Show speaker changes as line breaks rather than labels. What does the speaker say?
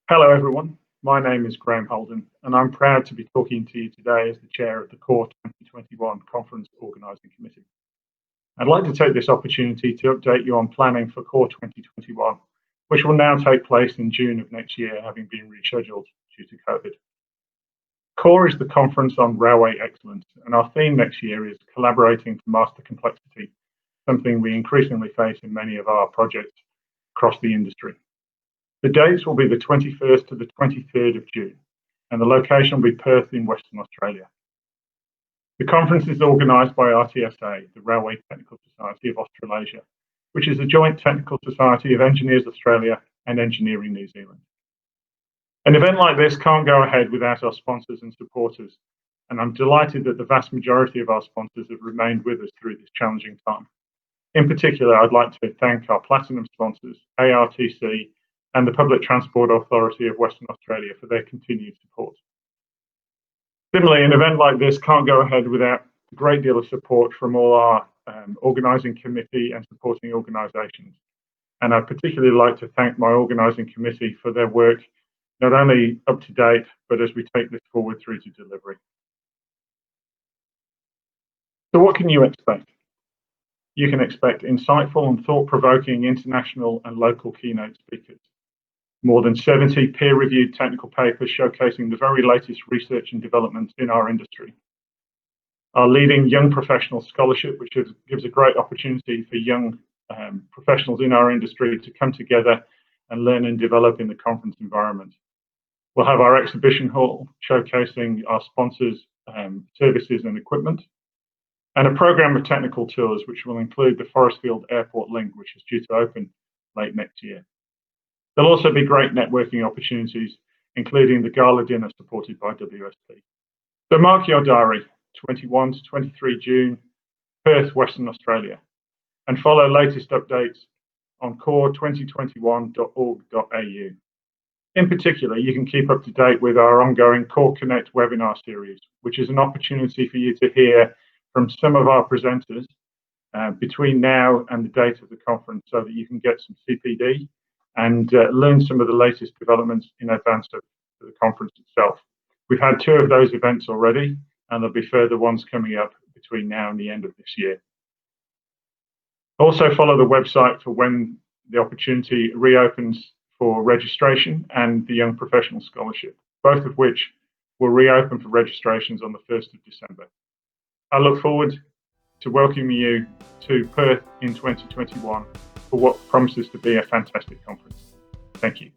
Hello everyone, my name is Graham Holden and I'm proud to be talking to you today as the chair of the CORE2021 Conference Organising Committee. I'd like to take this opportunity to update you on planning for CORE 2021, which will now take place in June of next year, having been rescheduled due to COVID. CORE is the conference on railway excellence, and our theme next year is collaborating to master complexity, something we increasingly face in many of our projects across the industry. The dates will be the 21st to the 23rd of June, and the location will be Perth in Western Australia. The conference is organised by RTSA, the Railway Technical Society of Australasia, which is a joint technical society of Engineers Australia and Engineering New Zealand. An event like this can't go ahead without our sponsors and supporters, and I'm delighted that the vast majority of our sponsors have remained with us through this challenging time. In particular, I'd like to thank our platinum sponsors, ARTC, and the Public Transport Authority of Western Australia for their continued support. Similarly, an event like this can't go ahead without a great deal of support from all our organising committee and supporting organisations. And I'd particularly like to thank my organising committee for their work, not only up to date, but as we take this forward through to delivery. So what can you expect? You can expect insightful and thought-provoking international and local keynote speakers. More than 70 peer-reviewed technical papers showcasing the very latest research and developments in our industry. Our leading young professional scholarship, which gives a great opportunity for young professionals in our industry to come together and learn and develop in the conference environment. We'll have our exhibition hall showcasing our sponsors' services and equipment, and a program of technical tours which will include the Forestfield Airport Link, which is due to open late next year. There'll also be great networking opportunities, including the gala dinner supported by WSP. So mark your diary, 21 to 23 June, Perth, Western Australia, and follow latest updates on core2021.org.au. In particular, you can keep up to date with our ongoing Core Connect webinar series, which is an opportunity for you to hear from some of our presenters between now and the date of the conference, so that you can get some CPD and learn some of the latest developments in advance of the conference itself. We've had 2 of those events already, and there'll be further ones coming up between now and the end of this year. Also follow the website for when the opportunity reopens for registration and the Young Professional Scholarship, both of which will reopen for registrations on the 1st of December. I look forward to welcoming you to Perth in 2021 for what promises to be a fantastic conference. Thank you.